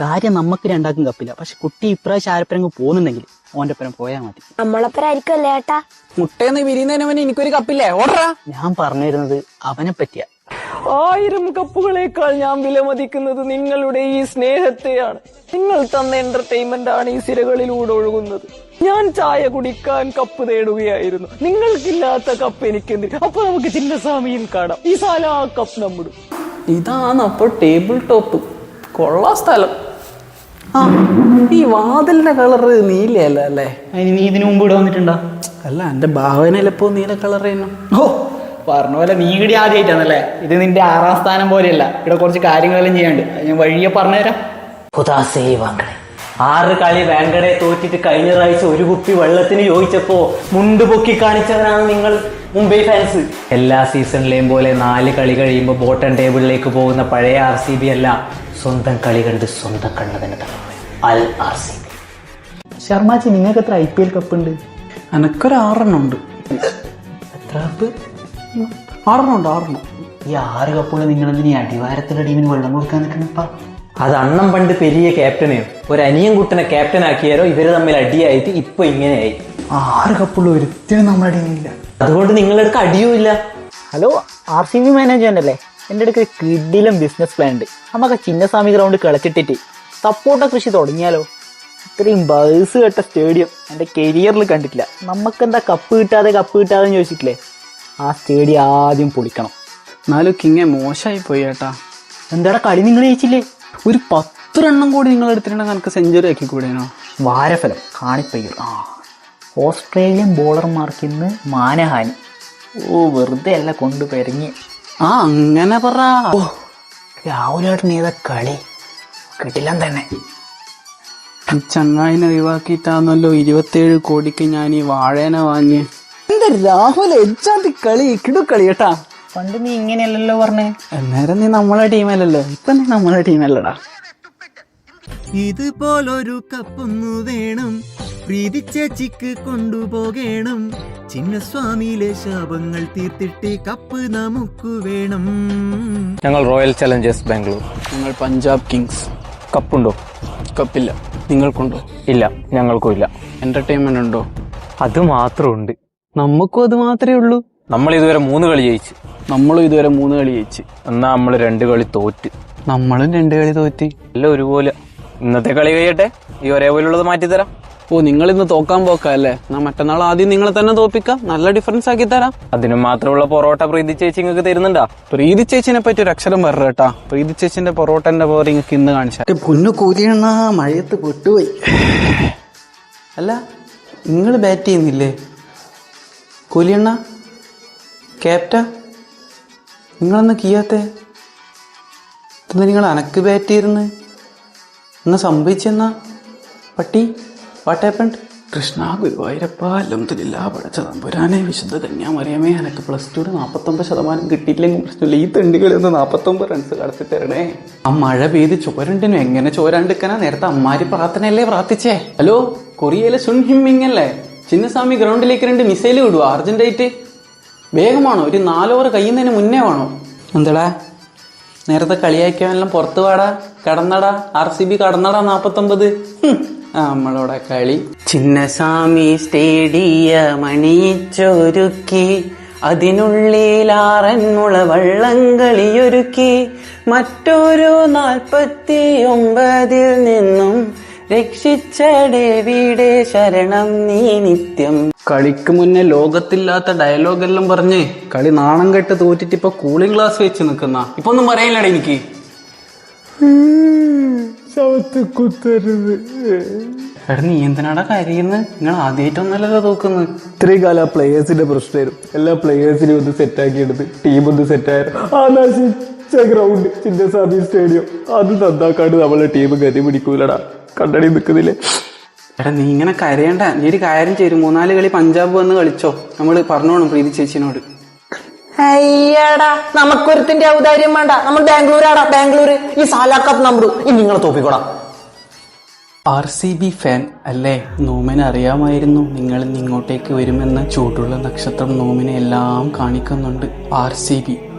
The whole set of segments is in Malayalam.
കാര്യം നമുക്ക് രണ്ടാക്കും കപ്പില്ല. പക്ഷെ കുട്ടി ഇപ്രാവശ്യം ആരപ്പരങ്ങ് പോകുന്നുണ്ടെങ്കിൽ ഓന്റെ ഒപ്പം പോയാൽ മതി. നമ്മളൊപ്പരായിരിക്കുമല്ലേ ഏട്ടാ? മുട്ടയെന്ന് വിരിയുന്നതിന് എനിക്കൊരു കപ്പില്ലേ? ഓർഡറാ. ഞാൻ പറഞ്ഞു തരുന്നത് അവനെ പറ്റിയാ. 1000 കപ്പുകളേക്കാൾ ഞാൻ വിലമതിക്കുന്നത് നിങ്ങളുടെ ഈ സ്നേഹത്തെയാണ്. നിങ്ങൾ തന്ന എന്റർടൈൻമെന്റ് ആണ് ഈ സിരകളിലൂടെ ഒഴുകുന്നത്. ഞാൻ ചായ കുടിക്കാൻ കപ്പ് തേടുകയായിരുന്നു. നിങ്ങൾക്കില്ലാത്ത കപ്പ് എനിക്കെന്തിന്? അപ്പൊ നമുക്ക് ചിന്നസ്വാമിയിൽ കാണാം. ഈ സാല കപ്പ് നമ്മുടെ ഇതാണ്. അപ്പൊ ടേബിൾ ടോപ്പ് കൊള്ളാ സ്ഥലം. ആ, ഈ വാതിലിന്റെ കളറ് നീലയല്ല അല്ലേ? അതിന് നീ ഇതിനു മുമ്പ് ഇവിടെ വന്നിട്ടുണ്ടോ? അല്ല, എന്റെ ഭാവനയിലെപ്പോ നീല കളറേനു. ഓ, പറഞ്ഞ പോലെ നീ ഇവിടെ ആദ്യമായിട്ടാണല്ലേ? ഇത് നിന്റെ 6ാം സ്ഥാനം പോലെയല്ല. ഇവിടെ കുറച്ച് കാര്യങ്ങളെല്ലാം ചെയ്യാണ്ട്. ഞാൻ വഴിയെ പറഞ്ഞുതരാം. 6 കളി വാങ്കഡെ തോറ്റിട്ട് കഴിഞ്ഞ പ്രാവശ്യം 1 കുപ്പി വെള്ളത്തിന് ചോദിച്ചപ്പോ മുണ്ട് പൊക്കി കാണിച്ചവരാണ് നിങ്ങൾ മുംബൈ ഫാൻസ്. എല്ലാ സീസണിലെയും പോലെ 4 കളി കഴിയുമ്പോൾ ബോട്ടം ടേബിളിലേക്ക് പോകുന്ന പഴയ RCB അല്ല, സ്വന്തം കളി കണ്ട് സ്വന്തം കണ്ണ് തന്നെ തകർന്നു അൽ RCB. ശർമാജി, നിങ്ങൾക്ക് എത്ര IPL കപ്പ് ഉണ്ട്? എനക്കൊരു 6 ഉണ്ട്. എത്ര കപ്പ്? 6 ഉണ്ട്. ഈ 6 കപ്പുള്ള നിങ്ങളെന്തിനീ അടിവാരത്തിലെ ടീമിന് വെള്ളം കൊടുക്കാൻ നിൽക്കണപ്പാ? അത് അണ്ണം പണ്ട് പെരിയ ക്യാപ്റ്റനെയോ ഒരു അനിയൻ കുട്ടനെ ക്യാപ്റ്റൻ ആക്കിയാലോ ഇവര് തമ്മിൽ അടിയായിട്ട് ഇപ്പൊ ഇങ്ങനെയായി. 6 കപ്പുള്ള ഒരുത്തിനും നമ്മുടെ ടീമില്ല. അതുകൊണ്ട് നിങ്ങളുടെ അടുക്ക് അടിയും ഇല്ല. ഹലോ, RCB മാനേജ്മെന്റ് അല്ലേ? എൻ്റെ അടുക്ക് കിഡിലും ബിസിനസ് പ്ലാൻ ഉണ്ട്. നമുക്ക് ചിന്നസ്വാമി ഗ്രൗണ്ട് കളിച്ചിട്ടിട്ട് സപ്പോർട്ട കൃഷി തുടങ്ങിയാലോ? ഇത്രയും ബസ് കെട്ട സ്റ്റേഡിയം എൻ്റെ കരിയറിൽ കണ്ടിട്ടില്ല. നമുക്കെന്താ കപ്പ് കിട്ടാതെ ചോദിച്ചിട്ടില്ലേ? ആ സ്റ്റേഡിയം ആദ്യം പൊളിക്കണം. എന്നാലും കിങ്ങെ മോശമായി പോയി ഏട്ടാ. എന്താടാ കളി നിങ്ങൾ ജയിച്ചില്ലേ? ഒരു 10 റണ്ണം കൂടി നിങ്ങൾ എടുത്തിട്ടുണ്ടെങ്കിൽ എനിക്ക് സെഞ്ചുറി ആക്കി കൂടേനോ? വാരഫലം കാണിപ്പയ്യർ. ഓസ്ട്രേലിയൻ ബോളർമാർക്ക് ഇന്ന് മാനഹാനി. ഓ, വെറുതെ അല്ല കൊണ്ട് പെരങ്ങി. അങ്ങനെ പറ. രാഹുലേട്ടൻ ഏതാ കളി കിട്ടില്ല തന്നെ. ഈ ചങ്ങായിനെ ഒഴിവാക്കിയിട്ടാന്നല്ലോ 27 കോടിക്ക് ഞാൻ ഈ വാഴേനെ വാങ്ങി. എന്റെ രാഹുൽ എജ്ജാതി കളി കിടുക്കളി കേട്ടാ. പണ്ട് നീ ഇങ്ങനെയല്ലല്ലോ പറഞ്ഞേ. അന്നേരം നീ നമ്മളെ ടീമല്ലല്ലോ, ഇപ്പൊ നീ നമ്മളെ ടീമല്ലടാ. ഇതുപോലൊരു കപ്പൊന്നു വേണം, പ്രീതി ചേച്ചിക്ക് കൊണ്ടുപോകണം. ചിന്നസ്വാമിയിലെ ശാപങ്ങൾ തീർത്തിട്ട് കപ്പ് നമുക്ക് വേണം. ഞങ്ങൾ റോയൽ ചലഞ്ചേഴ്സ് ബാംഗ്ലൂർ. ഞങ്ങൾ പഞ്ചാബ് കിങ്സ്. കപ്പുണ്ടോ? കപ്പില്ല. നിങ്ങൾക്കുണ്ടോ? ഇല്ല, ഞങ്ങൾക്കും ഇല്ല. എന്റർടൈൻമെന്റ് ഉണ്ടോ? അത് മാത്രമുണ്ട്. നമുക്കും അത് മാത്രമേ ഉള്ളൂ. നമ്മൾ ഇതുവരെ 3 കളി ജയിച്ചു. നമ്മളും ഇതുവരെ 3 കളി ജയിച്ച്. എന്നാ നമ്മൾ 2 കളി തോറ്റ്. നമ്മളും 2 കളി തോറ്റി. എല്ലാം ഒരുപോലെ. ഇന്നത്തെ കളി കഴിയട്ടെ, ഈ ഒരേപോലുള്ളത് മാറ്റിത്തരാം. ഓ, നിങ്ങൾ ഇന്ന് തോക്കാൻ പോക്കല്ലേ? എന്നാ മറ്റന്നാൾ ആദ്യം നിങ്ങളെ തന്നെ തോപ്പിക്കാം, നല്ല ഡിഫറൻസ് ആക്കി തരാം. അതിന് മാത്രമുള്ള പൊറോട്ട പ്രീതി ചേച്ചി നിങ്ങൾക്ക് തരുന്നുണ്ടാ? പ്രീതി ചേച്ചിനെ പറ്റി ഒരു അക്ഷരം പറ കേട്ടാ. പ്രീതി ചേച്ചിന്റെ പൊറോട്ടന്റെ പവർ നിങ്ങൾക്ക് ഇന്ന് കാണിച്ചാ. പൊന്നു കൂലിയണ്ണ മഴയത്ത് പൊട്ടുപോയി. അല്ല, നിങ്ങൾ ബാറ്റ് ചെയ്യുന്നില്ലേ കൂലിയണ്ണ? ക്യാപ്റ്റൻ നിങ്ങളെന്നാ കീയാത്തേ? എന്താ നിങ്ങൾ അനക്ക് ബാറ്റ് ചെയ്തിരുന്ന്? എന്നാ സംഭവിച്ചെന്നാ പട്ടി? What happened? കൃഷ്ണ ഗുരുവായൂരപ്പ അൽഹംദുലില്ലാ പടച്ച തമ്പുരാനെ വിശുദ്ധ കന്യാമറിയമേ, എനിക്ക് +2 49% കിട്ടിയില്ലെങ്കിൽ പ്രശ്നമില്ല. ഈ തെണ്ടികളിൽ നിന്ന് 49 റൺസ് കടത്തി തരണേ. ആ മഴ പെയ്ത് ചോരണ്ടിനും എങ്ങനെ ചോരാണ്ടിരിക്കാനാ? നേരത്തെ അമ്മാരി പ്രാർത്ഥനയല്ലേ പ്രാർത്ഥിച്ചേ? ഹലോ, കൊറിയയിലെ സുൻ ഹിമ്മിങ് അല്ലേ? ചിന്നസ്വാമി ഗ്രൗണ്ടിലേക്ക് 2 മിസൈല് വിടുവോ അർജന്റായിട്ട്? വേഗമാണോ? ഒരു 4 ഓവർ കഴിയുന്നതിന് മുന്നേ വേണോ? എന്താടാ നേരത്തെ കളിയാക്കിയവനെല്ലാം പുറത്തു പാടാ, കടന്നടാ. RCB കടന്നടാ 49. നമ്മളോടെ കളി. ചിന്നസ്വാമി സ്റ്റേഡിയം അണിയിച്ചൊരുക്കി, അതിനുള്ളിൽ 6 മുള വള്ളംകളിയൊരുക്കി, മറ്റൊരു 49 നിന്നും രക്ഷിച്ച ഡേവിഡേ ശരണം നീ നിത്യം. കളിക്ക് മുന്നേ ലോകത്തില്ലാത്ത ഡയലോഗെല്ലാം പറഞ്ഞ് കളി നാണം കെട്ട് തോറ്റിട്ട് ഇപ്പൊ കൂളിംഗ് ഗ്ലാസ് വെച്ച് നിൽക്കുന്ന. ഇപ്പൊ ഒന്നും പറയില്ലടേ എനിക്ക്. എടാ, നീ എന്തിനാടാ കരയുന്നത്? നിങ്ങൾ ആദ്യമായിട്ടൊന്നല്ലല്ലോ തോക്കുന്നത്. ഇത്രയും കാലം ആ പ്ലേയേഴ്സിന്റെ പ്രശ്നമായിരുന്നു. എല്ലാ പ്ലേയേഴ്സിനെയും ഒന്ന് സെറ്റാക്കി എടുത്ത് ടീം ഒന്ന് സെറ്റായിരുന്നു. ആ നശിച്ച ഗ്രൗണ്ട് ചിന്നസ്വാമി സ്റ്റേഡിയം അത് നന്നാക്കാണ്ട് നമ്മളെ ടീം ഗതി പിടിക്കൂലടാ. കണ്ടടി നിൽക്കുന്നില്ലേ? എടാ, നീ ഇങ്ങനെ കരയണ്ട. നീ ഒരു കാര്യം ചെയ്യും, 3-4 കളി പഞ്ചാബ് വന്ന് കളിച്ചോ. നമ്മൾ പറഞ്ഞോണം പ്രീതി ചേച്ചിനോട്. അയ്യടാ, നമുക്കൊരുത്തിന്റെ ഔദാര്യം വേണ്ട. നമ്മൾ ബാംഗ്ലൂരാടാ, ബാംഗ്ലൂർ. ഈ സാലാക്കപ്പ് നമ്പർ ഇനി നിങ്ങളെ തോപ്പിക്കോടാ. RCB ഫാൻ അല്ലേ? നോമിനെ അറിയാമായിരുന്നു നിങ്ങൾ ഇന്ന് ഇങ്ങോട്ടേക്ക് വരുമെന്ന്. ചൂടുള്ള നക്ഷത്രം നോമിനെ എല്ലാം കാണിക്കുന്നുണ്ട്. RCB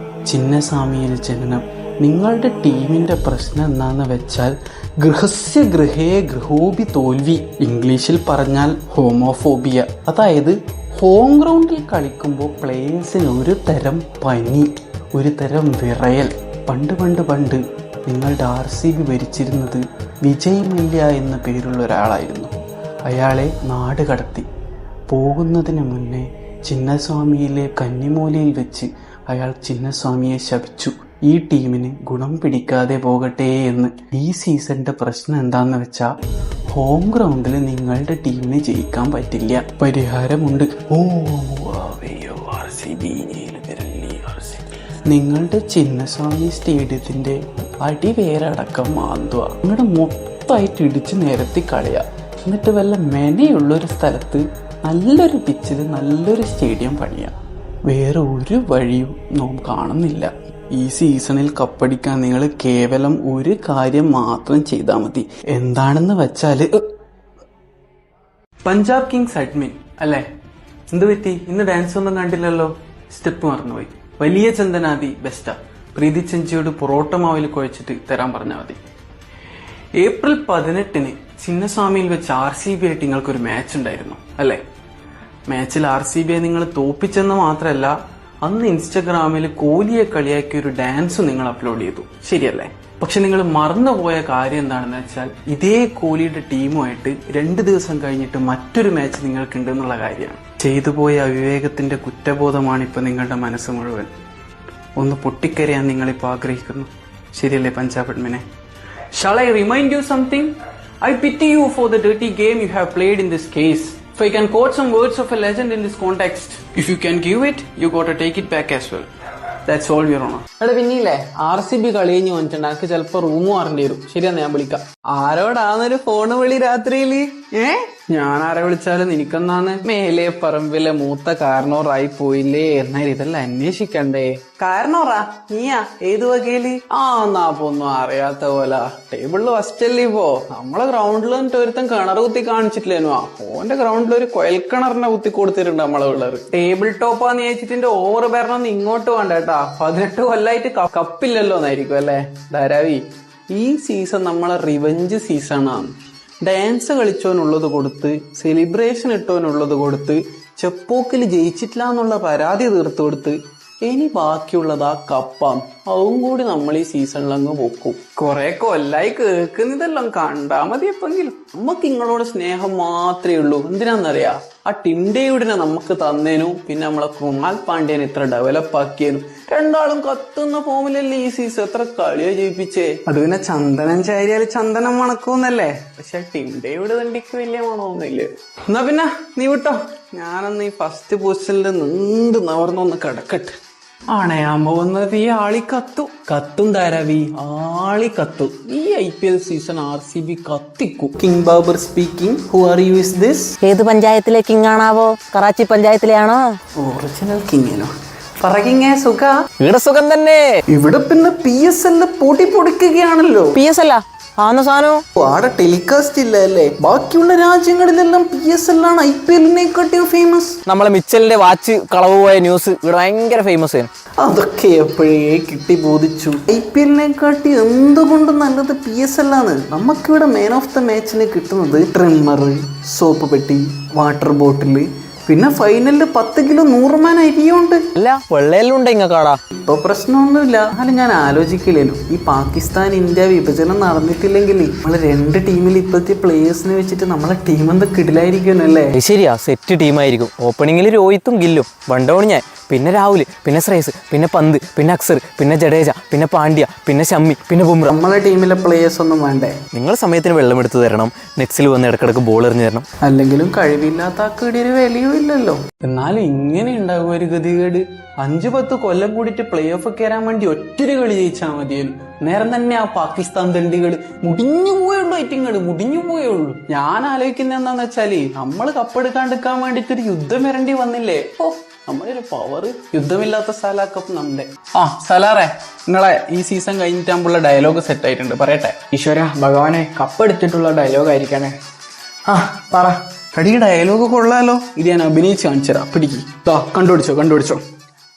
ചിന്നസ്വാമിയിൽ ജനനം. നിങ്ങളുടെ ടീമിന്റെ പ്രശ്നം എന്താന്ന് വെച്ചാൽ ഗൃഹസ്യ ഗൃഹേ ഗൃഹോപി തോൽവി, ഇംഗ്ലീഷിൽ പറഞ്ഞാൽ ഹോമോഫോബിയ. അതായത് ഹോം ഗ്രൗണ്ടിൽ കളിക്കുമ്പോൾ പ്ലേയേഴ്സിന് ഒരു തരം പനി, ഒരു തരം വിറയൽ. പണ്ട് നിങ്ങളുടെ RCB ഭരിച്ചിരുന്നത് വിജയ് മല്യ എന്ന പേരുള്ള ഒരാളായിരുന്നു. അയാളെ നാട് കടത്തി. പോകുന്നതിന് മുന്നേ ചിന്നസ്വാമിയിലെ കന്നിമൂലയിൽ വെച്ച് അയാൾ ചിന്നസ്വാമിയെ ശപിച്ചു, ഈ ടീമിന് ഗുണം പിടിക്കാതെ പോകട്ടെ എന്ന്. ഈ സീസണിന്റെ പ്രശ്നം എന്താണെന്ന് വെച്ചാൽ ഹോം ഗ്രൗണ്ടിൽ നിങ്ങളുടെ ടീമിന് ജയിക്കാൻ പറ്റില്ല. പരിഹാരമുണ്ട്. നിങ്ങളുടെ ചിന്നസ്വാമി സ്റ്റേഡിയത്തിന്റെ അടിവേരടക്കം മാന്തുക, നിങ്ങളുടെ മൊത്തമായിട്ട് ഇടിച്ച് നിരത്തി കളയുക. എന്നിട്ട് വല്ല മെനയുള്ളൊരു സ്ഥലത്ത് നല്ലൊരു പിച്ചിൽ നല്ലൊരു സ്റ്റേഡിയം പണിയുക. വേറെ ഒരു വഴിയും നാം കാണുന്നില്ല. ഈ സീസണിൽ കപ്പടിക്കാൻ നിങ്ങൾ കേവലം ഒരു കാര്യം മാത്രം ചെയ്താൽ മതി. എന്താണെന്ന് വെച്ചാൽ പഞ്ചാബ് കിങ്സ് അഡ്മിൻ അല്ലേ, എന്ത് പറ്റി? ഇന്ന് ഡാൻസ് ഒന്നും കണ്ടില്ലല്ലോ, സ്റ്റെപ്പ് മറന്നുപോയി. വലിയ ചന്ദനാദി ബെസ്റ്റാ. പ്രീതി ചെഞ്ചിയോട് പൊറോട്ട മാവിൽ കുഴച്ചിട്ട് തരാൻ പറഞ്ഞാൽ മതി. ഏപ്രിൽ 18 ചിന്നസ്വാമിയിൽ വെച്ച് RCB ആയിട്ട് നിങ്ങൾക്കൊരു മാച്ച് ഉണ്ടായിരുന്നു അല്ലേ? മാച്ചിൽ RCB നിങ്ങൾ തോപ്പിച്ചെന്ന് മാത്രമല്ല, അന്ന് ഇൻസ്റ്റഗ്രാമിൽ കോഹ്ലിയെ കളിയാക്കിയ ഒരു ഡാൻസ് നിങ്ങൾ അപ്ലോഡ് ചെയ്തു, ശരിയല്ലേ? പക്ഷെ നിങ്ങൾ മറന്നുപോയ കാര്യം എന്താണെന്ന് വെച്ചാൽ, ഇതേ കോഹ്ലിയുടെ ടീമുമായിട്ട് 2 ദിവസം കഴിഞ്ഞിട്ട് മറ്റൊരു മാച്ച് നിങ്ങൾക്കുണ്ട് എന്നുള്ള കാര്യമാണ്. ചെയ്തുപോയ അവിവേകത്തിന്റെ കുറ്റബോധമാണ് ഇപ്പൊ നിങ്ങളുടെ മനസ്സ് മുഴുവൻ. ഒന്ന് പൊട്ടിക്കരയാൻ നിങ്ങളിപ്പോൾ ആഗ്രഹിക്കുന്നു, ശരിയല്ലേ Punjab അഡ്മിനെ? Shall I remind you something? I pity you for the dirty game you have played in this case. If I can quote some words of a legend in this context, if you can give it, you gotta take it back as well. That's all, Your Honor. അവിടെ പിന്നില്ലേ RCB കളി കഴിഞ്ഞ് വന്നിട്ടുണ്ട്, എനിക്ക് ചിലപ്പോ റൂം മാറേണ്ടി വരും. ശരിയാന്ന്, ഞാൻ വിളിക്കാം. ആരോടാന്നൊരു ഫോണ് വിളി രാത്രിയില്? ഞാൻ ആരെ വിളിച്ചാലും നിനക്കെന്നാന്ന് മേലെ പറമ്പിലെ മൂത്ത കാരണോറായി പോയില്ലേ എന്നാൽ ഇതെല്ലാം അന്വേഷിക്കണ്ടേ? കാരണോറാ നീയാ? ഏത് വകയില്? നാപ്പൊന്നും അറിയാത്ത പോലെ. ടേബിളില് ഫസ്റ്റല്ലേ ഇപ്പോ? നമ്മളെ ഗ്രൗണ്ടിൽ വന്നിട്ട് ഒരുത്തൻ കിണർ കുത്തി കാണിച്ചിട്ടില്ലേനോ? ഓന്റെ ഗ്രൗണ്ടിൽ ഒരു കൊയൽക്കിണറിനെ കുത്തി കൊടുത്തിട്ടുണ്ട് നമ്മളെ പിള്ളേർ. ടേബിൾ ടോപ്പാന്ന് ചോദിച്ചിട്ട് ഓവർ ഭരണം ഇങ്ങോട്ട് വേണ്ട കേട്ടാ. 18 കൊല്ലായിട്ട് കപ്പില്ലല്ലോ എന്നായിരിക്കും അല്ലേ ധാരാവി? ഈ സീസൺ നമ്മളെ റിവഞ്ച് സീസണാണ്. ഡാൻസ് കളിച്ചോനുള്ളത് കൊടുത്ത്, സെലിബ്രേഷൻ ഇട്ടോനുള്ളത് കൊടുത്ത്, ചെപ്പോക്കിൽ ജയിച്ചിട്ടില്ല എന്നുള്ള പരാതി തീർത്തു കൊടുത്ത്, ഇനി ബാക്കിയുള്ളത് ആ കപ്പാണ്. അതും കൂടി നമ്മൾ ഈ സീസണിൽ അങ്ങ് പൊക്കും. കുറെ കൊല്ലായി കേൾക്കുന്നതെല്ലാം കണ്ടാ മതി. എപ്പെങ്കിലും നമുക്ക് നിങ്ങളോട് സ്നേഹം മാത്രമേ ഉള്ളൂ. എന്തിനാന്നറിയാ? ആ ടിം ഡേവിഡിനെ നമുക്ക് തന്നേനു, പിന്നെ നമ്മളെ കൃണാൽ പാണ്ഡ്യനെ ഇത്ര ഡെവലപ്പ് ആക്കിയേനു. രണ്ടാളും കത്തുന്ന ഫോമിലല്ലേ ഈ സീസൺ. എത്ര കളിയോ ജയിപ്പിച്ചേ. അത് പിന്നെ ചന്ദനം ചാരിയാല് ചന്ദനം മണക്കൂന്നല്ലേ. പക്ഷെ ടിം ഡേവിഡ് തണ്ടിക്ക് വലിയ മണമൊന്നുമില്ല. എന്നാ പിന്നെ നീ വിട്ടോ, ഞാനൊന്ന് ഈ ഫസ്റ്റ് പൊസിഷനിൽ നീണ്ടു നവർന്നൊന്ന് കിടക്കട്ടെ. അണയാമ്പോ വന്നത് ഈ ആളി കത്തും ധാരാവി, ആളി കത്തും. ഈ IPL സീസൺ RCB കത്തിക്കും. King Babar speaking. Who are you is this? ഏത് പഞ്ചായത്തിലെ കിങ് ആണാവോ? കറാച്ചി പഞ്ചായത്തിലെയാണോ? ഒറിജിനൽ കിങ്ങിനോ? പറകിങ്ങേ സുഖ? ഇവിടെ സുഖം തന്നെ. ഇവിടെ പിന്നെ PSL പൊടിക്കുകയാണല്ലോ. PSL ആന്ന സാധനം ആടെ ടെലികാസ്റ്റ് ഇല്ല അല്ലേ? ബാക്കിയുള്ള രാജ്യങ്ങളിലെല്ലാം PSL ആണ് IPL-നെക്കാട്ടിയും ഫേമസ്. നമ്മളെ മിച്ചലിന്റെ വാച്ച് കളവ് പോയ ന്യൂസ് ഇവിടെ ഭയങ്കര ഫേമസ് ആണ്. അതൊക്കെ എപ്പോഴേ കിട്ടി ബോധിച്ചു. IPL-നെക്കാട്ടി എന്തുകൊണ്ട് നല്ലത് PSL ആണ്. നമുക്കിവിടെ മാൻ ഓഫ് ദ മാച്ചിന് കിട്ടുന്നത് ട്രിമ്മർ, സോപ്പ് പെട്ടി, വാട്ടർ ബോട്ടില്, പിന്നെ ഫൈനലില് 10 കിലോ 100 മാൻ അരിയുണ്ട്. അല്ല വെള്ളയിലുണ്ട് ഇങ്ങക്കാടാ. ഇപ്പൊ പ്രശ്നമൊന്നുമില്ല. എന്നാലും ഞാൻ ആലോചിക്കില്ലല്ലോ, ഈ പാകിസ്ഥാൻ ഇന്ത്യ വിഭജനം നടന്നിട്ടില്ലെങ്കിൽ നമ്മള് 2 ടീമിൽ ഇപ്പോഴത്തെ പ്ലേയേഴ്സിനെ വെച്ചിട്ട് നമ്മളെ ടീം എന്താ കിടിലായിരിക്കുമല്ലേ? ശരിയാ, സെറ്റ് ടീമായിരിക്കും. ഓപ്പണിംഗിൽ രോഹിത്തും ഗില്ലും, വണ്ടോൺ ഞാൻ, പിന്നെ രാഹുൽ, പിന്നെ ശ്രേയസ്, പിന്നെ പന്ത്, പിന്നെ അക്സർ, പിന്നെ ജഡേജ, പിന്നെ പാണ്ഡ്യ, പിന്നെ ഷമ്മി, പിന്നെ ബുംറ. നമ്മളെ ടീമിലെ പ്ലേയേഴ്സ് ഒന്നും വേണ്ടേ? നിങ്ങൾ സമയത്തിന് വെള്ളം എടുത്തു തരണം, നെറ്റ്സിൽ വന്ന് ഇടക്കിടക്ക് ബോൾ എറിഞ്ഞു തരണം. അല്ലെങ്കിലും കഴിവില്ലാത്ത ആക്കിടെ ഒരു വിലയും ഇല്ലല്ലോ. എന്നാലും ഇങ്ങനെ ഉണ്ടാകും ഒരു ഗതികേട്. 5-10 കൊല്ലം കൂടിയിട്ട് പ്ലേ ഓഫ് കയറാൻ വേണ്ടി ഒറ്റൊരു കളി ജയിച്ചാൽ മതിയല്ലോ. നേരം തന്നെ ആ പാകിസ്ഥാൻ ദണ്ഡികൾ മുടിഞ്ഞു പോയുള്ളൂ. ഐറ്റിങ്ങൾ മുടിഞ്ഞു പോയുള്ളൂ. ഞാൻ ആലോചിക്കുന്ന എന്താന്ന് വെച്ചാല്, നമ്മള് കപ്പെടുക്കാണ്ടിരിക്കാൻ വേണ്ടിട്ടൊരു യുദ്ധം വരേണ്ടി വന്നില്ലേ? നമ്മളൊരു പവർ. യുദ്ധമില്ലാത്ത സലാ കപ്പ് നമ്മുടെ. സലാറേ, നിങ്ങളെ ഈ സീസൺ കഴിഞ്ഞിട്ടാകുമ്പോഴുള്ള ഡയലോഗ് സെറ്റ് ആയിട്ടുണ്ട്, പറയട്ടെ? ഈശ്വര ഭഗവാനെ, കപ്പെടുത്തിട്ടുള്ള ഡയലോഗ് ആയിരിക്കണേ. പറ. കടി ഡയലോഗ് കൊള്ളാലോ. ഇത് ഞാൻ അഭിനയിച്ച് കാണിച്ചതാ, പിടിക്ക്. കണ്ടുപിടിച്ചോ.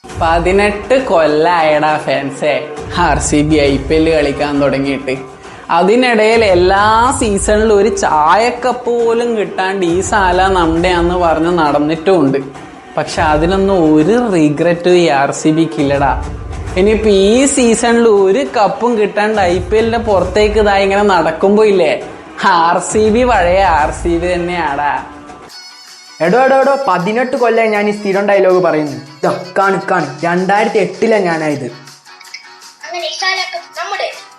18 കൊല്ലായടാ ഫാൻസേ RCB IPL കളിക്കാൻ തുടങ്ങിയിട്ട്. അതിനിടയിൽ എല്ലാ സീസണിലും ഒരു ചായക്കപ്പ് പോലും കിട്ടാണ്ട് ഈ സാല നമ്മുടെയാന്ന് പറഞ്ഞ് നടന്നിട്ടുമുണ്ട്. പക്ഷെ അതിനൊന്നും ഒരു റിഗ്രറ്റും ഈ RCB ഇല്ലടാ. ഇനിയിപ്പോ ഈ സീസണിൽ ഒരു കപ്പും കിട്ടാണ്ട് IPL പുറത്തേക്ക് ഇതാ ഇങ്ങനെ നടക്കുമ്പോ ഇല്ലേ, RCB പഴയ RCB തന്നെയാടാ. എടോ 18 കൊല്ലം ഞാൻ ഈ സ്ഥിരം ഡയലോഗ് പറയുന്നു. ഇതാ കാണു 2008 ഞാനായത്.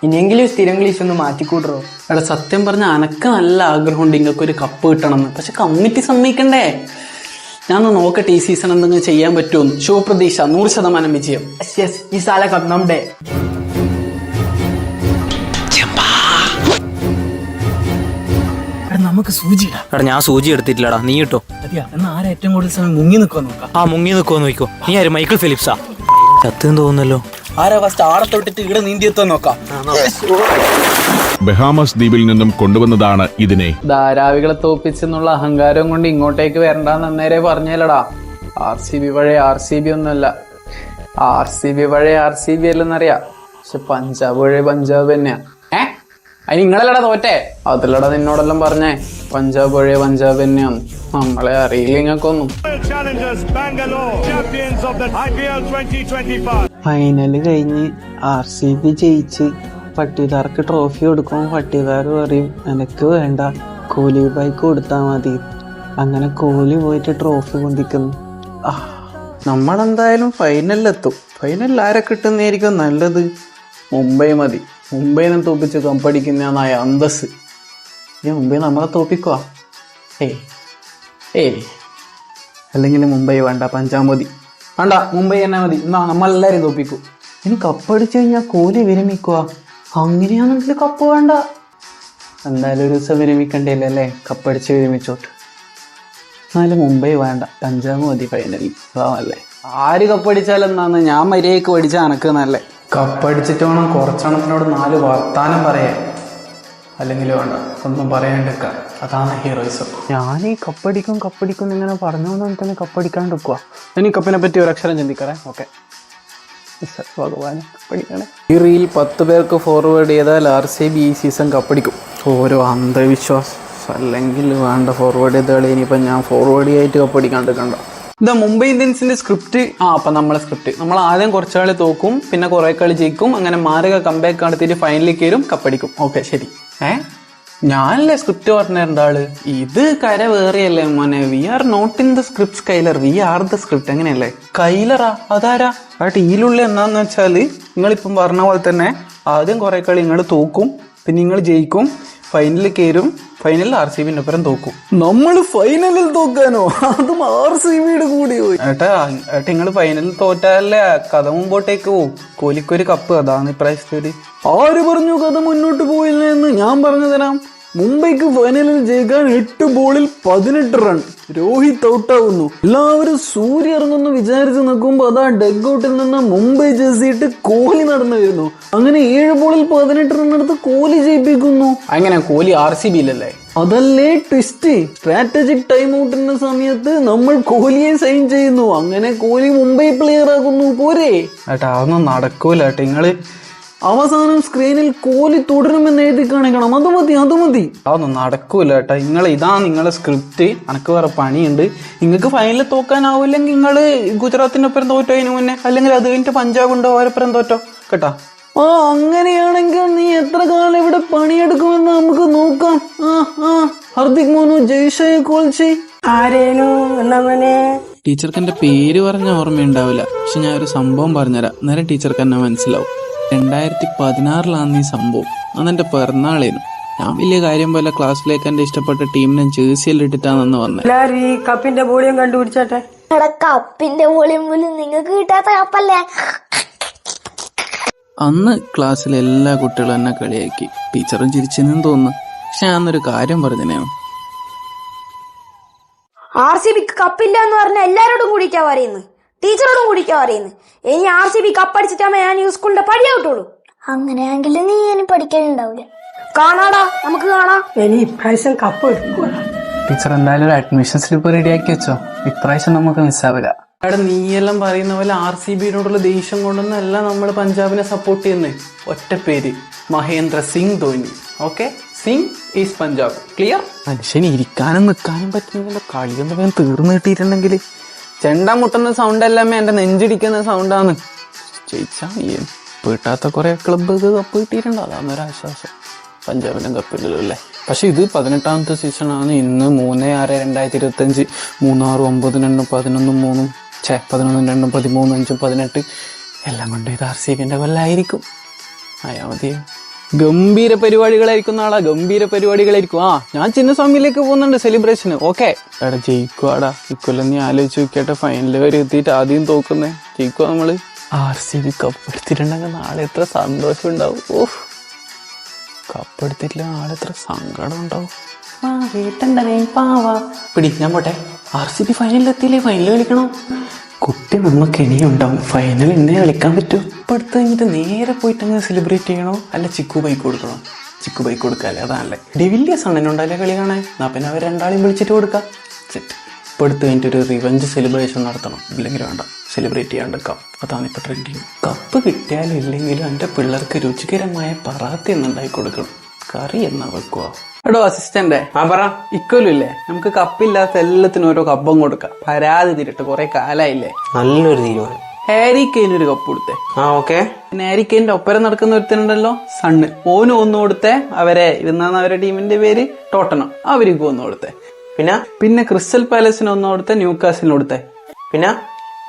ഇനിയെങ്കിലും സ്ഥിരം ഇംഗ്ലീഷ് ഒന്ന് മാറ്റിക്കൂട്ടറോ. എടാ സത്യം പറഞ്ഞ അനക്ക് നല്ല ആഗ്രഹമുണ്ട് ഇങ്ങക്ക് ഒരു കപ്പ് കിട്ടണമെന്ന്. പക്ഷെ കമ്മിറ്റി സമ്മതിക്കണ്ടേ? ഞാൻ നോക്കട്ടെ ഈ സീസൺ എന്തെങ്കിലും ചെയ്യാൻ പറ്റുമോ. ശുഭപ്രതീക്ഷ 100% വിജയം. യെസ്, ഈ സാല കപ്പ് നമ്മുടെ. നമുക്ക് സൂചി ഇടാം. എടാ ഞാൻ സൂചി എടുത്തിട്ടില്ലടാ, നീ കിട്ടോ. അതെയാ, എന്നാ ആരാ ഏറ്റവും കൂടുതൽ സമയം മുങ്ങി നിൽക്കുക നോക്കാം. ആ മുങ്ങി നിൽക്കുമോ നോക്കോ. നീ ആര് മൈക്കിൾ ഫിലിപ്സാ? ചത്തെന്ന് തോന്നുന്നല്ലോ. ആരാ ഫസ്റ്റ് ആടത്തൊട്ടിട്ട് ഇവിടെ നീന്തിയെത്താൻ നോക്കാം. ബഹാമസ് ദ്വീപിൽ നിന്നും കൊണ്ടുവന്നതാണ് ഇതിനെ. ധാരാവികളെ തോപ്പിച്ചെന്നുള്ള അഹങ്കാരം കൊണ്ട് ഇങ്ങോട്ടേക്ക് വരണ്ടെന്ന് അന്നേരെ പറഞ്ഞല്ലടാ. RCB പഴയ RCB ഒന്നുമല്ല. RCB പഴയ RCB അല്ലെന്നറിയാം. പക്ഷെ പഞ്ചാബ് പഴയ പഞ്ചാബ് തന്നെയാ. അതിന് നിങ്ങളല്ലടാ തോറ്റേ. അതല്ലടാ നിന്നോടെല്ലാം പറഞ്ഞേ പഞ്ചാബ് പഴയ പഞ്ചാബ് തന്നെയാണ്. നമ്മളെ അറിയില്ല ഇങ്ങക്കൊന്നും. ഫൈനല് കഴിഞ്ഞ് RCB ജയിച്ച് പട്ടിദാർക്ക് ട്രോഫി കൊടുക്കുമ്പോൾ പട്ടിദാർ പറയും എനിക്ക് വേണ്ട, കോഹ്ലി ബൈക്ക് കൊടുത്താൽ മതി. അങ്ങനെ കോഹ്ലി പോയിട്ട് ട്രോഫി പൊന്തിക്കുന്നു. നമ്മളെന്തായാലും ഫൈനലിലെത്തും. ഫൈനലിൽ ആരെ കിട്ടുന്നതായിരിക്കും നല്ലത്? മുംബൈ മതി. മുംബൈനെ തോപ്പിച്ച് കപ്പടിക്കുന്നതായ അന്തസ്. മുംബൈ നമ്മളെ തോപ്പിക്കുക. അല്ലെങ്കിൽ മുംബൈ വേണ്ട, പഞ്ചാബ് മതി. വേണ്ട, മുംബൈ തന്നെ മതി. എന്നാ നമ്മളെല്ലാവരും തോപ്പിക്കും. ഇനി കപ്പടിച്ചു കഴിഞ്ഞാൽ കോഹ്ലി വിരമിക്കുക. അങ്ങനെയാണെങ്കിൽ കപ്പ് വേണ്ട. എന്തായാലും ഒരു ദിവസം വിരമിക്കണ്ടല്ലേ അല്ലേ? കപ്പടിച്ച് വിരമിച്ചോട്ട്. എന്നാലും മുംബൈ വേണ്ട, പഞ്ചാബ് മതി ഫൈനലിൽ. അല്ലേ ആര് കപ്പടിച്ചാലെന്നാന്ന് ഞാൻ മര്യാദക്ക് പഠിച്ച അനക്ക് നല്ലേ. കപ്പടിച്ചിട്ട് വേണം കുറച്ചെണ്ണത്തിനോട് 4 വർത്താനം പറയാൻ. അല്ലെങ്കിൽ വേണ്ട, ഒന്നും പറയാണ്ടിരിക്കുക. അതാണ് ഹീറോയിസം. ഞാൻ ഈ കപ്പടിക്കും ഇങ്ങനെ പറഞ്ഞുകൊണ്ട് തന്നെ കപ്പടിക്കാണ്ടിരിക്കുക. ഇനി കപ്പിനെ പറ്റി ഒരു അക്ഷരം ചിന്തിക്കറേ. ഓക്കെ, ഭഗവാനെ കപ്പടിക്കണേ. ഈ റീൽ 10 പേർക്ക് ഫോർവേഡ് ചെയ്താൽ RCB ഈ സീസൺ കപ്പടിക്കും. ഓരോ അന്ധവിശ്വാസം. അല്ലെങ്കിൽ വേണ്ട, ഫോർവേഡ് ചെയ്താൽ ഇനിയിപ്പം ഞാൻ ഫോർവേഡ് ചെയ്യായിട്ട് കപ്പടിക്കാണ്ടിരിക്കണ്ട. ഇതാ മുംബൈ ഇന്ത്യൻസിന്റെ സ്ക്രിപ്റ്റ്. അപ്പം നമ്മളെ സ്ക്രിപ്റ്റ് നമ്മൾ ആദ്യം കുറച്ച് കളി തോക്കും, പിന്നെ കുറെ കളി ജയിക്കും, അങ്ങനെ മാരക കംബാക്ക് നടത്തിയിട്ട് ഫൈനലിൽ കയറും, കപ്പടിക്കും. ഓക്കെ ശരി. ഞാനല്ലേ സ്ക്രിപ്റ്റ് പറഞ്ഞ ആള്. ഇത് കര വേറെയല്ലേ മോനെ. We are not in the script Skyler, we are the script. എങ്ങനെയല്ലേ? കൈലറാ അതാരാ? ആ ടീലുള്ള എന്താന്ന് വെച്ചാല് നിങ്ങളിപ്പം പറഞ്ഞ പോലെ തന്നെ ആദ്യം കുറെ കളി നിങ്ങൾ തോക്കും, പിന്നെ നിങ്ങൾ ജയിക്കും, ഫൈനലിൽ കയറും, ഫൈനലിൽ RCBന്റെ ഒപ്പം തോക്കും. നമ്മൾ ഫൈനലിൽ തോക്കാനോ? അതും RCBയുടെ കൂടി പോയി. ഏട്ടാ നിങ്ങൾ ഫൈനലിൽ തോറ്റാലല്ലേ കഥ മുമ്പോട്ടേക്ക് പോവും. കോഹ്ലിക്കൊരു കപ്പ്, അതാണ് ഇപ്രാവശ്യത്തേത്. ആര് പറഞ്ഞു കഥ മുന്നോട്ട് പോയില്ല എന്ന്? ഞാൻ പറഞ്ഞു തരാം. മുംബൈക്ക് ഫൈനലിൽ ജയിക്കാൻ 8 ബോളിൽ 18 റൺ. രോഹിത് ഔട്ടാവുന്നു. എല്ലാവരും സൂര്യ ഇറങ്ങുന്നു വിചാരിച്ച് നിൽക്കുമ്പോ അതാ ഡെഗ് ഔട്ടിൽ നിന്ന് മുംബൈ ജേഴ്സിയിട്ട് കോഹ്ലി നടന്നു വരുന്നു. അങ്ങനെ 7 ബോളിൽ 18 റൺ എടുത്ത് കോഹ്ലി ജയിപ്പിക്കുന്നു. അങ്ങനെ കോഹ്ലി RCBയിലല്ലേ? അതല്ലേ ട്വിസ്റ്റ്. സ്ട്രാറ്റജിക് ടൈം ഔട്ടിന്റെ സമയത്ത് നമ്മൾ കോഹ്ലിയെ സൈൻ ചെയ്യുന്നു. അങ്ങനെ കോഹ്ലി മുംബൈ പ്ലെയർ ആകുന്നു. പോരെ ഏട്ടാ? അതൊന്നും നടക്കൂല ഏട്ടാ. നിങ്ങള് അവസാനം സ്ക്രീനിൽ കോഹ്ലി തുടരുമെന്ന് എഴുതി കാണിക്കണം. അത് മതി. അതൊന്നും നടക്കൂല ഏട്ടാ. ഇതാ നിങ്ങളെ സ്ക്രിപ്റ്റ്. എനക്ക് വേറെ പണിയുണ്ട്. നിങ്ങൾക്ക് ഫൈനലിൽ തോക്കാനാവില്ലെങ്കിൽ നിങ്ങള് ഗുജറാത്തിന്റെ ഒപ്പം തോറ്റോ അതിന് മുന്നേ, അല്ലെങ്കിൽ അത് കഴിഞ്ഞിട്ട് പഞ്ചാബ് ഉണ്ടോ അവരൊപ്പം തോറ്റോ കേട്ടാ. അങ്ങനെയാണെങ്കിൽ നീ എത്ര കാലം ഇവിടെ പണിയെടുക്കുമെന്ന് നമുക്ക് നോക്കാം. ഹർദിക് മോനു ജയ്ഷയെ കോൾ ചെയ്. ആരേനു എന്നവനെ? ടീച്ചർക്ക് എന്റെ പേര് പറഞ്ഞ ഓർമ്മയുണ്ടാവില്ല, പക്ഷെ ഞാൻ ഒരു സംഭവം പറഞ്ഞുതരാം. നേരെ ടീച്ചർക്ക് എന്നെ മനസ്സിലാവും. 2016 ഈ സംഭവം. അന്ന് എന്റെ പിറന്നാളേനും. ഞാൻ വലിയ കാര്യം പോലെ ക്ലാസ്സിലേക്ക് എന്റെ ഇഷ്ടപ്പെട്ട ടീമിനെ ജേഴ്സിയിൽ ഇട്ടിട്ടാണെന്ന് വന്നത്. ഈ കപ്പിന്റെ വോളിയം കണ്ടുപിടിച്ചോട്ടെ. കപ്പിന്റെ വോളിയം പോലും നിങ്ങൾക്ക് കിട്ടാത്ത കപ്പല്ലേ? അന്ന് ക്ലാസ്സിലെ എല്ലാ കുട്ടികളും എന്നെ കളിയാക്കി. ടീച്ചറും ചിരിച്ചെന്നും തോന്നുന്നു. പക്ഷെ ഞാനൊരു കാര്യം പറഞ്ഞതിനാണ്. RCBക്ക് കപ്പില്ല എന്ന് പറഞ്ഞ എല്ലാരോടും കൂടിക്കാ പറയുന്നത്, ടീച്ചറോടും കൂടിക്കാ പറയുന്നത്. ഇനി RCB കപ്പടിച്ചിട്ടാമേ ഞാൻ ഈ സ്കൂളിന്റെ പടിയാവട്ടുള്ളൂ. അങ്ങനെയാണെങ്കിൽ നീ ഇനി പഠിക്കാനുണ്ടാവില്ല. കാണാടാ, നമുക്ക് കാണാം. ഇനി ഇപ്രാവശ്യം കപ്പ് എടുക്കുക. ടീച്ചർ എന്തായാലും ഒരു അഡ്മിഷൻ സ്ലിപ്പ് റെഡിയാക്കി വെച്ചോ. ഇപ്രാവശ്യം നമുക്ക് മിസ്സാവില്ല. എടാ നീയെല്ലാം പറയുന്ന പോലെ RCBയോടുള്ള ദേഷ്യം കൊണ്ടൊന്നല്ല നമ്മൾ പഞ്ചാബിനെ സപ്പോർട്ട് ചെയ്യുന്നത്. ഒറ്റ പേര്, Mahendra Singh Dhoni. Okay, Singh is Punjab. Clear? മനുഷ്യന് ഇരിക്കാനും നിൽക്കാനും പറ്റുന്നില്ല. കളിയൊന്നും വേഗം തീർന്നു കിട്ടിയിട്ടുണ്ടെങ്കിൽ ചെണ്ട മുട്ടുന്ന സൗണ്ട് എല്ലാമേ എൻ്റെ നെഞ്ചിടിക്കുന്ന സൗണ്ടാണ്. ജയിച്ചാ വീട്ടാത്ത കുറെ ക്ലബ്ബ് കപ്പ് കിട്ടിയിട്ടുണ്ട്. അതാണെന്നൊരാശ്വാസം. പഞ്ചാബിനും കപ്പില്ലല്ലോ അല്ലേ. പക്ഷെ ഇത് 18ാമത്തെ സീസണാണ്. ഇന്ന് 3/6/2025 3/6/9 11 11 2 13 5 18 എല്ലാം കൊണ്ട് ഇത് RCBന്റെ കൊല്ലായിരിക്കും. ആയാ മതി. ഗംഭീര പരിപാടികളായിരിക്കും നാളെ, ഗംഭീര പരിപാടികളായിരിക്കും. ഞാൻ ചിന്നസ്വാമിയിലേക്ക് പോകുന്നുണ്ട് സെലിബ്രേഷന്. ഓക്കെ, എടാ ജയിക്കുവാടാ ഇക്കൊല്ലം. നീ ആലോചിച്ച് നോക്കിയാട്ടെ, ഫൈനൽ വരെ എത്തിയിട്ട് ആദ്യം തോക്കുന്നേ ജയിക്കുക നമ്മള്. RCB കപ്പ് എടുത്തിട്ടുണ്ടെങ്കിൽ നാളെ എത്ര സന്തോഷം ഉണ്ടാവും. ഓഹ്, കപ്പ് എടുത്തിട്ടില്ല നാളെ എത്ര സങ്കടം ഉണ്ടാവും. പിടി, ഞാൻ പോട്ടെ. RCB ഫൈനലിൽ എത്തിയില്ലേ, ഫൈനൽ കളിക്കണം. കുട്ടി നമുക്ക് ഇനിയുണ്ടാവും. ഫൈനൽ ഇന്നേ കളിക്കാൻ പറ്റും. ഇപ്പം എടുത്ത് കഴിഞ്ഞിട്ട് നേരെ പോയിട്ട് അങ്ങനെ സെലിബ്രേറ്റ് ചെയ്യണോ, അല്ല ചിക്കു ബൈക്ക് കൊടുക്കണോ? ചിക്കു ബൈക്ക് കൊടുക്കാല്ലേ, അതാണല്ലേ. ഡിവില്ലിയേഴ്സ് അണ്ണനുണ്ടല്ലേ കളി കാണാൻ. എന്നാ പിന്നെ അവർ രണ്ടാളെയും വിളിച്ചിട്ട് കൊടുക്കാം. സെറ്റ്. ഇപ്പം എടുത്ത് കഴിഞ്ഞിട്ട് ഒരു റിവഞ്ച് സെലിബ്രേഷൻ നടത്തണം. ഇല്ലെങ്കിൽ വേണ്ട, സെലിബ്രേറ്റ് ചെയ്യാണ്ട് കപ്പ്. അതാണ് ഇപ്പം ട്രെൻഡിങ്. കപ്പ് കിട്ടിയാലും ഇല്ലെങ്കിലും എൻ്റെ പിള്ളേർക്ക് രുചികരമായ പറാത്തി എന്നുണ്ടാക്കി കൊടുക്കണം. കറി എന്നാ വെക്കുക. എടോ അസിസ്റ്റന്റ്, ഇക്കൊല്ലില്ലേ നമുക്ക് കപ്പില്ലാത്ത എല്ലാത്തിനും ഓരോ കപ്പും കൊടുക്കാം. പരാതി തിരിട്ട് കുറെ കാലായില്ലേ. നല്ലൊരു തീരുമാനം. ഹാരി കെയിന് ഒരു കപ്പ് കൊടുത്തേ. ഓക്കെ. പിന്നെ ഹാരി കെയിന്റെ ഒപ്പരം നടക്കുന്ന ഒരുത്തനുണ്ടല്ലോ, സണ്ണ്. ഓനും ഒന്ന് കൊടുത്തേ. അവരെ ഇരുന്നാണ് അവരുടെ ടീമിന്റെ പേര് ടോട്ടനം. അവർക്ക് ഒന്ന് കൊടുത്തേ. പിന്നെ ക്രിസ്റ്റൽ പാലസിന് ഒന്ന് കൊടുത്തേ. ന്യൂകാസിന് കൊടുത്തേ. പിന്നെ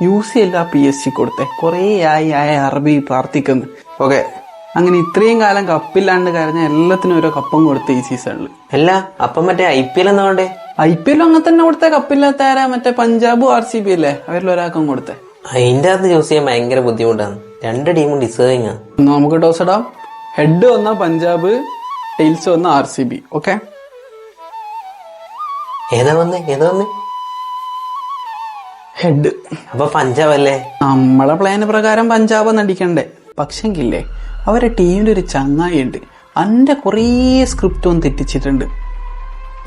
UCL PSG കൊടുത്തേ. കുറേ ആയി അറബി പ്രാർത്ഥിക്കുന്നു. ഓക്കെ. അങ്ങനെ ഇത്രയും കാലം കപ്പില്ലാണ്ട് കരഞ്ഞ എല്ലാത്തിനും ഓരോ കപ്പം കൊടുത്ത ഈ സീസണിൽ. അല്ല, അപ്പം മറ്റേ IPL എന്നാ വേണ്ടേ? IPL അങ്ങനെ തന്നെ കൊടുത്തേ. കപ്പില്ലാത്ത ആരാ? മറ്റേ പഞ്ചാബും RCB അല്ലേ, അവരിൽ ഒരാൾക്കും കൊടുത്തേ. അതിന്റെ അകത്ത് ചൂസ് ചെയ്യാൻ ഭയങ്കര ബുദ്ധിമുട്ടാണ്. രണ്ട് ടീമും ഡിസേർവിംഗ് ആണ്. നമുക്ക് ടോസ് ഇടാം. ഹെഡ് വന്ന പഞ്ചാബ്, ടെയിൽസ് വന്ന RCB. ഓക്കെ, ഏതാ വന്നേ? ഹെഡ്. അപ്പൊ പഞ്ചാബ് അല്ലേ? നമ്മളെ പ്ലാന് പ്രകാരം പഞ്ചാബ് നടിക്കണ്ടേ. പക്ഷെങ്കിലേ അവരെ ടീമിന്റെ ഒരു ചങ്ങായി ഉണ്ട്. അന്റെ കുറേ സ്ക്രിപ്റ്റ് ഒന്ന് തെറ്റിച്ചിട്ടുണ്ട്.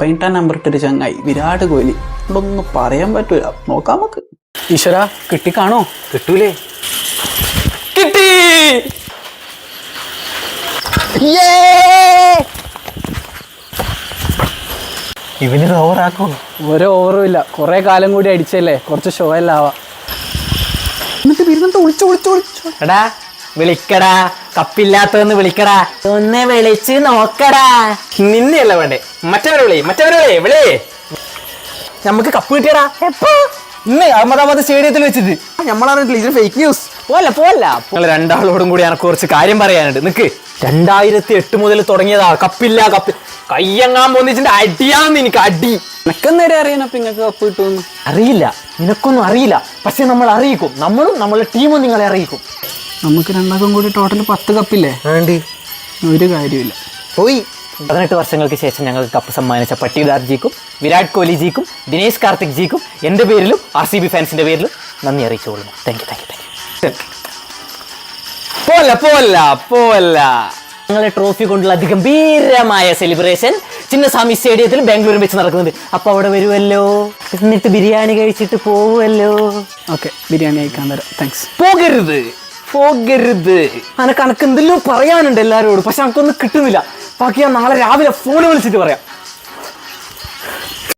18 നമ്പർ ഇട്ടൊരു ചങ്ങായി, വിരാട് കോഹ്ലി. ഇതൊന്നും പറയാൻ പറ്റൂല. നോക്കാം നമുക്ക്. ഈശ്വര, കിട്ടിക്കാണോ? കിട്ടൂലേ? കിട്ടി. ഇവന് ഓവറാക്കോ? ഓരോ ഓവറും ഇല്ല. കുറെ കാലം കൂടി അടിച്ചല്ലേ, കുറച്ച് ഷോ എല്ലാം ആവാ. എന്നിട്ട് ബിരുദം വിളിച്ചു. എടാ വിളിക്കടാ, കപ്പില്ലാത്തതെന്ന് വിളിക്കടാ. ഒന്ന് വിളിച്ച് നോക്കടാ. നിന്നെയല്ല വേണ്ടേ, മറ്റവരെ വിളി. നമുക്ക് കപ്പ് കിട്ടിയടാ. എപ്പോ? ഇന്ന് അഹമ്മദാബാദ് സ്റ്റേഡിയത്തിൽ വെച്ചിട്ട്. നമ്മളറിഞ്ഞിട്ടില്ല, ഇത് ഫേക്ക് ന്യൂസ്. പോല നിങ്ങൾ രണ്ടാളോടും കൂടി എനക്ക് കുറച്ച് കാര്യം പറയാനുണ്ട്. നിക്ക്, 2008 മുതൽ തുടങ്ങിയതാ കപ്പില്ല. കയ്യങ്ങാൻ പോന്നിച്ചിട്ട് അടിയാന്ന് എനിക്ക് അടി. എനക്കെന്നേരെ അറിയാനപ്പ നിങ്ങൾക്ക് കപ്പ് കിട്ടുമെന്ന് അറിയില്ല. നിനക്കൊന്നും അറിയില്ല, പക്ഷെ നമ്മൾ അറിയിക്കും. നമ്മളും നമ്മളെ ടീമും നിങ്ങളെ അറിയിക്കും. നമുക്ക് രണ്ടാൾക്കും കൂടി ടോട്ടൽ 10 കപ്പില്ലേ? ഒരു കാര്യമില്ല. പോയി. 18 വർഷങ്ങൾക്ക് ശേഷം ഞങ്ങൾക്ക് കപ്പ് സമ്മാനിച്ച പട്ടിദാർജിക്കും വിരാട് കോഹ്ലിജിക്കും ദിനേശ് കാർത്തിക് ജിക്കും എൻ്റെ പേരിലും RCB ഫാൻസിന്റെ പേരിലും നന്ദി അറിയിച്ചുകൊള്ളുന്നു. Thank you. പോല ഞങ്ങളെ ട്രോഫി കൊണ്ടുള്ള അതിഗംഭീരമായ സെലിബ്രേഷൻ ചിന്നസ്വാമി സ്റ്റേഡിയത്തിൽ ബാംഗ്ലൂരിൽ വെച്ച് നടക്കുന്നുണ്ട്. അപ്പൊ അവിടെ വരുമല്ലോ, എന്നിട്ട് ബിരിയാണി കഴിച്ചിട്ട് പോവുമല്ലോ. ഓക്കെ, ബിരിയാണി കഴിക്കാൻ തരാം. താങ്ക്സ്. പോകരുത്. അനക്ക് എന്തെല്ലോ പറയാനുണ്ട് എല്ലാവരോടും, പക്ഷെ എനിക്കൊന്നും കിട്ടുന്നില്ല. ബാക്കി ഞാൻ നാളെ രാവിലെ ഫോൺ വിളിച്ചിട്ട് പറയാം.